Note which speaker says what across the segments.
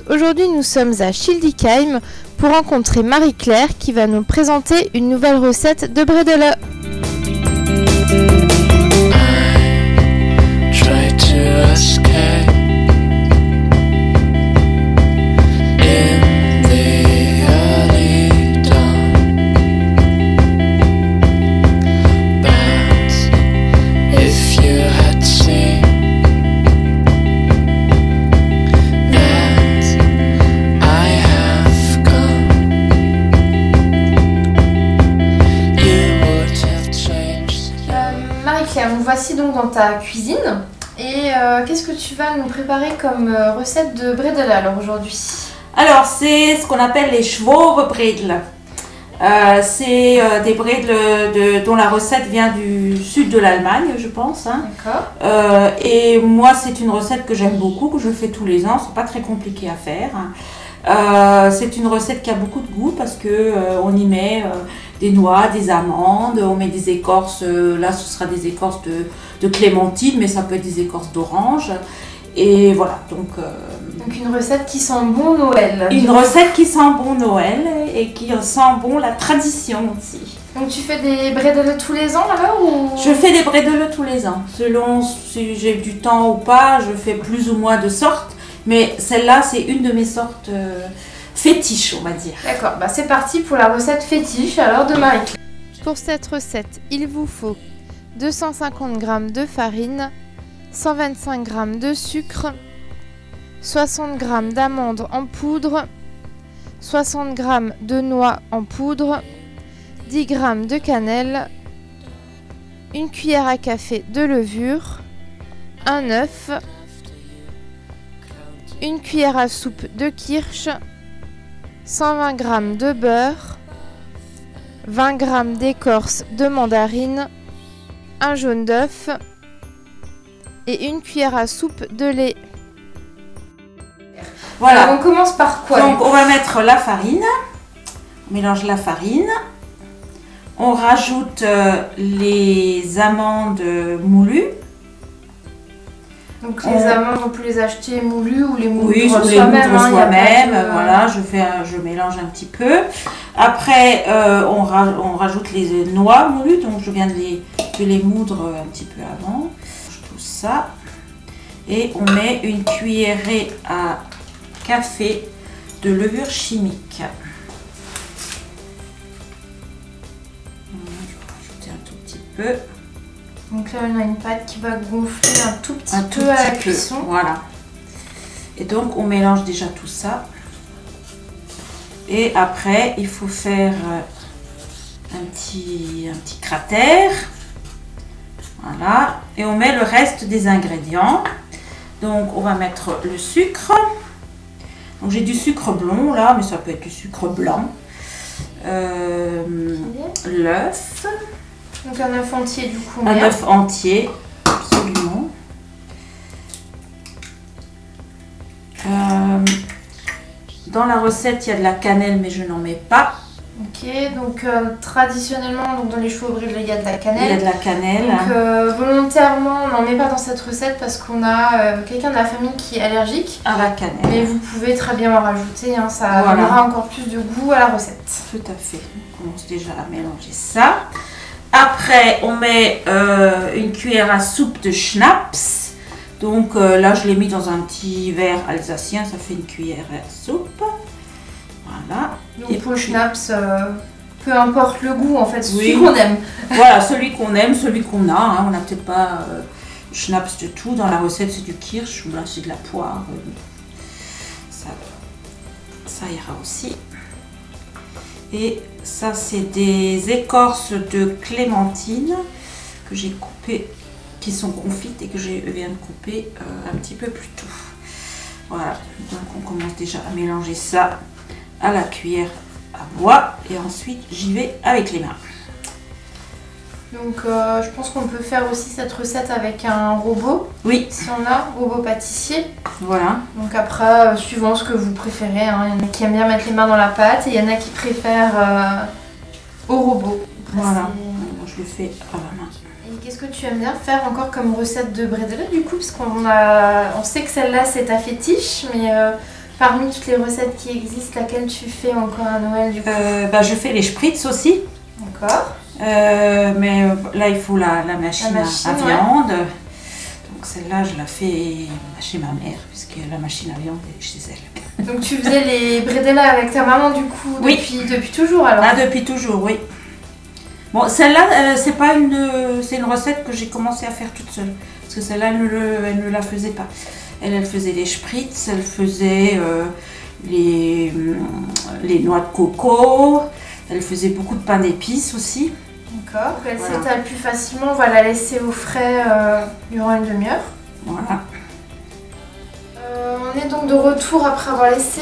Speaker 1: Aujourd'hui nous sommes à Schildikheim pour rencontrer Marie-Claire qui va nous présenter une nouvelle recette de bredele. Marie-Claire, nous voici donc dans ta cuisine et qu'est-ce que tu vas nous préparer comme recette de bredele alors aujourd'hui?
Speaker 2: Alors c'est ce qu'on appelle les Schworbredel. C'est des bredel dont la recette vient du sud de l'Allemagne, je pense. Hein.
Speaker 1: D'accord.
Speaker 2: Et moi c'est une recette que j'aime beaucoup, que je fais tous les ans, c'est pas très compliqué à faire. C'est une recette qui a beaucoup de goût parce que on y met des noix, des amandes, on met des écorces, là ce sera des écorces de clémentine, mais ça peut être des écorces d'orange. Et voilà, donc
Speaker 1: une recette qui sent bon Noël.
Speaker 2: Une recette qui sent bon Noël et qui sent bon la tradition aussi.
Speaker 1: Donc tu fais des bredele tous les ans alors ou...
Speaker 2: Je fais des bredele tous les ans, selon si j'ai du temps ou pas, je fais plus ou moins de sortes. Mais celle-là, c'est une de mes sortes fétiches, on va dire.
Speaker 1: D'accord, bah c'est parti pour la recette fétiche alors de Marie-Claire. Pour cette recette, il vous faut 250 g de farine, 125 g de sucre, 60 g d'amandes en poudre, 60 g de noix en poudre, 10 g de cannelle, une cuillère à café de levure, un œuf, une cuillère à soupe de kirsch, 120 g de beurre, 20 g d'écorce de mandarine, un jaune d'œuf et une cuillère à soupe de lait.
Speaker 2: Voilà.
Speaker 1: Alors on commence par quoi?
Speaker 2: Donc on va mettre la farine, on mélange la farine, on rajoute les amandes moulues.
Speaker 1: Donc les amandes, on peut les acheter moulues ou les moudre
Speaker 2: soi-même. Voilà, je mélange un petit peu. Après, on rajoute les noix moulues, donc je viens de les moudre un petit peu avant. Tout ça. Et on met une cuillerée à café de levure chimique. Je vais rajouter un tout petit peu.
Speaker 1: Donc là, on a une pâte qui va gonfler un tout petit peu à la cuisson.
Speaker 2: Voilà. Et donc, on mélange déjà tout ça. Et après, il faut faire un petit cratère. Voilà. Et on met le reste des ingrédients. Donc, on va mettre le sucre. Donc, j'ai du sucre blond là, mais ça peut être du sucre blanc. L'œuf.
Speaker 1: Donc un œuf entier du coup.
Speaker 2: Un œuf entier, absolument. Dans la recette, il y a de la cannelle, mais je n'en mets pas.
Speaker 1: Ok, donc traditionnellement, donc dans les Schworbredel, il y a de la cannelle.
Speaker 2: Il y a de la cannelle.
Speaker 1: Donc volontairement, on n'en met pas dans cette recette parce qu'on a quelqu'un de la famille qui est allergique.
Speaker 2: À la cannelle.
Speaker 1: Mais vous pouvez très bien en rajouter, hein, ça donnera encore plus de goût à la recette.
Speaker 2: Tout à fait. On commence déjà à mélanger ça. Après, on met une cuillère à soupe de schnapps. Donc là, je l'ai mis dans un petit verre alsacien, ça fait une cuillère à soupe. Voilà.
Speaker 1: Donc et pour le schnapps, peu importe le goût, en fait, celui
Speaker 2: oui,
Speaker 1: qu'on aime.
Speaker 2: Voilà, celui qu'on aime, celui qu'on a. Hein. On n'a peut-être pas schnapps de tout. Dans la recette, c'est du kirsch, ou là, c'est de la poire. Ça ira aussi. Et ça, c'est des écorces de clémentine que j'ai coupées, qui sont confites et que je viens de couper un petit peu plus tôt. Voilà, donc on commence déjà à mélanger ça à la cuillère à bois et ensuite j'y vais avec les mains.
Speaker 1: Donc je pense qu'on peut faire aussi cette recette avec un robot.
Speaker 2: Oui.
Speaker 1: Si on a, robot pâtissier.
Speaker 2: Voilà.
Speaker 1: Donc après, suivant ce que vous préférez, hein. Il y en a qui aiment bien mettre les mains dans la pâte et il y en a qui préfèrent au robot. Après,
Speaker 2: voilà, moi, je le fais à la main.
Speaker 1: Et qu'est-ce que tu aimes bien faire encore comme recette de bredela du coup? Parce on sait que celle-là c'est ta fétiche, mais parmi toutes les recettes qui existent, laquelle tu fais encore à Noël du coup?
Speaker 2: Je fais les spritz aussi.
Speaker 1: D'accord.
Speaker 2: Mais là il faut la machine à viande.
Speaker 1: Ouais.
Speaker 2: Donc celle-là je la fais chez ma mère puisque la machine à viande est chez elle.
Speaker 1: Donc tu faisais les bredela avec ta maman du coup depuis toujours alors?
Speaker 2: Ah, depuis toujours, oui. Bon, celle-là c'est une recette que j'ai commencé à faire toute seule parce que celle-là elle ne la faisait pas. Elle faisait les spritz, elle faisait les noix de coco, elle faisait beaucoup de pain d'épices aussi.
Speaker 1: D'accord, elle s'étale plus facilement, on va la laisser au frais durant une demi-heure.
Speaker 2: Voilà.
Speaker 1: On est donc de retour après avoir laissé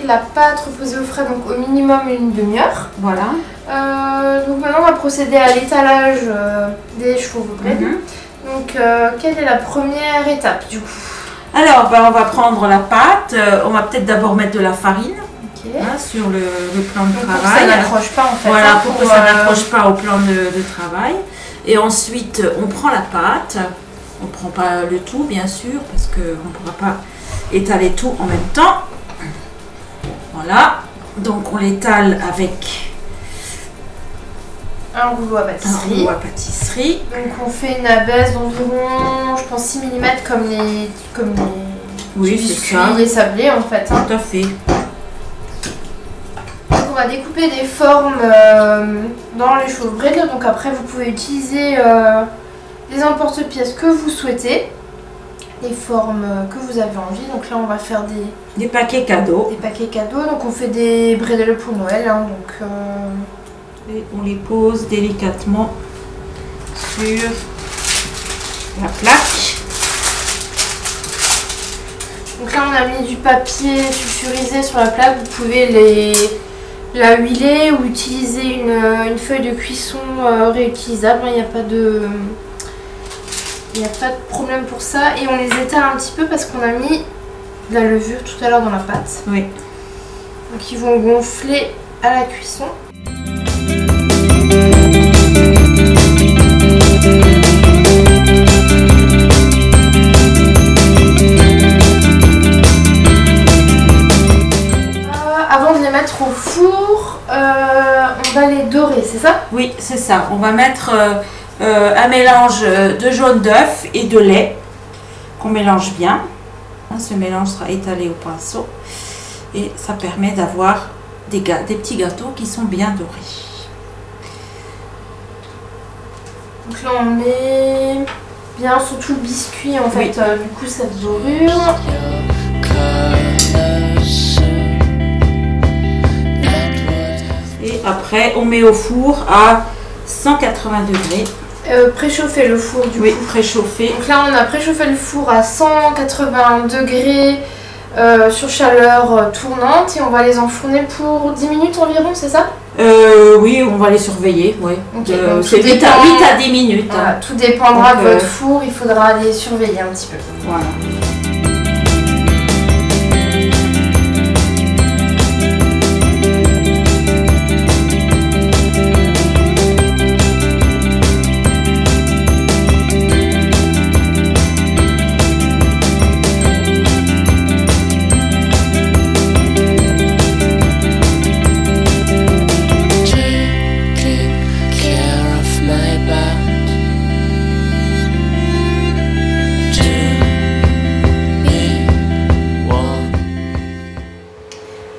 Speaker 1: la pâte reposer au frais, donc au minimum une demi-heure.
Speaker 2: Voilà.
Speaker 1: Donc maintenant on va procéder à l'étalage des chevaux bread. Donc quelle est la première étape du coup?
Speaker 2: Alors on va prendre la pâte, on va peut-être d'abord mettre de la farine. Hein, sur le plan de travail.
Speaker 1: Pour que ça n'accroche pas en fait.
Speaker 2: Voilà, pour que ça n'accroche pas au plan de travail. Et ensuite, on prend la pâte. On ne prend pas le tout, bien sûr, parce qu'on ne pourra pas étaler tout en même temps. Voilà. Donc, on l'étale avec
Speaker 1: un rouleau à pâtisserie. Donc, on fait une abaisse d'environ, je pense, 6 mm comme les biscuits sablés en fait.
Speaker 2: Tout à fait.
Speaker 1: On va découper des formes dans les chevaux bread. Donc après vous pouvez utiliser les emporte-pièces que vous souhaitez, les formes que vous avez envie. Donc là on va faire
Speaker 2: des paquets cadeaux.
Speaker 1: Des paquets cadeaux. Donc on fait des bredel pour Noël. Hein,
Speaker 2: et on les pose délicatement sur la plaque.
Speaker 1: Donc là on a mis du papier sulfurisé sur la plaque. Vous pouvez la huiler ou utiliser une feuille de cuisson réutilisable, il n'y a pas de problème pour ça. Et on les étale un petit peu parce qu'on a mis de la levure tout à l'heure dans la pâte.
Speaker 2: Oui.
Speaker 1: Donc ils vont gonfler à la cuisson. Avant de les mettre au four, on va les dorer, c'est ça?
Speaker 2: Oui, c'est ça. On va mettre un mélange de jaune d'œuf et de lait qu'on mélange bien. Ce mélange sera étalé au pinceau et ça permet d'avoir des petits gâteaux qui sont bien dorés.
Speaker 1: Donc là on met bien surtout le biscuit en fait, du coup cette dorure.
Speaker 2: Et après on met au four à 180 degrés.
Speaker 1: Préchauffer le four du coup.
Speaker 2: Oui, préchauffer.
Speaker 1: Donc là on a préchauffé le four à 180 degrés sur chaleur tournante et on va les enfourner pour 10 minutes environ, c'est ça?
Speaker 2: Oui, on va les surveiller, oui.
Speaker 1: Okay,
Speaker 2: c'est 8 à 10 minutes.
Speaker 1: Voilà, tout dépendra de votre four, il faudra les surveiller un petit peu.
Speaker 2: Voilà.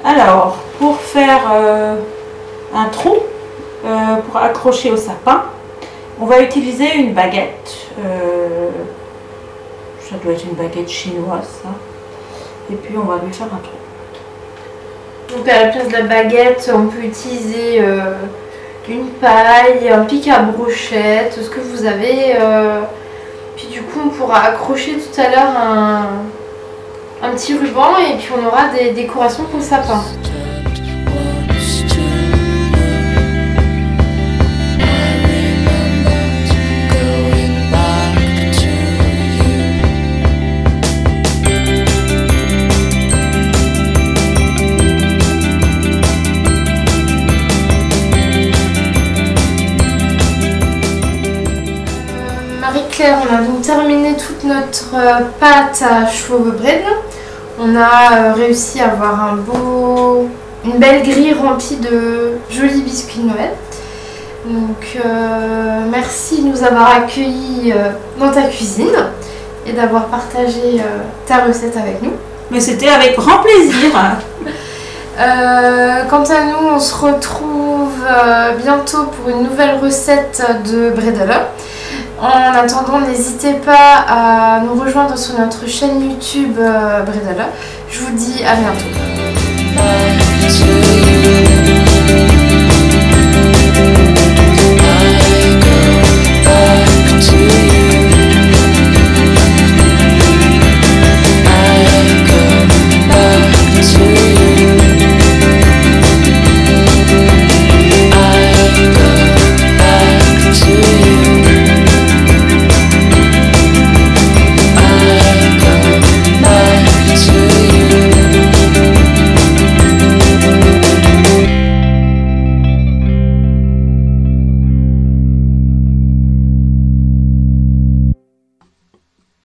Speaker 2: Alors, pour faire un trou pour accrocher au sapin, on va utiliser une baguette. Ça doit être une baguette chinoise, ça. Et puis on va lui faire un trou.
Speaker 1: Donc à la place de la baguette, on peut utiliser une paille, un pic à brochette, ce que vous avez. Puis du coup, on pourra accrocher tout à l'heure un petit ruban et puis on aura des décorations pour le sapin. Marie-Claire, on a donc terminé toute notre pâte à chauve bread. On a réussi à avoir une belle grille remplie de jolis biscuits de Noël. Donc merci de nous avoir accueillis dans ta cuisine et d'avoir partagé ta recette avec nous.
Speaker 2: Mais c'était avec grand plaisir.
Speaker 1: Quant à nous, on se retrouve bientôt pour une nouvelle recette de bredel. En attendant, n'hésitez pas à nous rejoindre sur notre chaîne YouTube Bredel. Je vous dis à bientôt.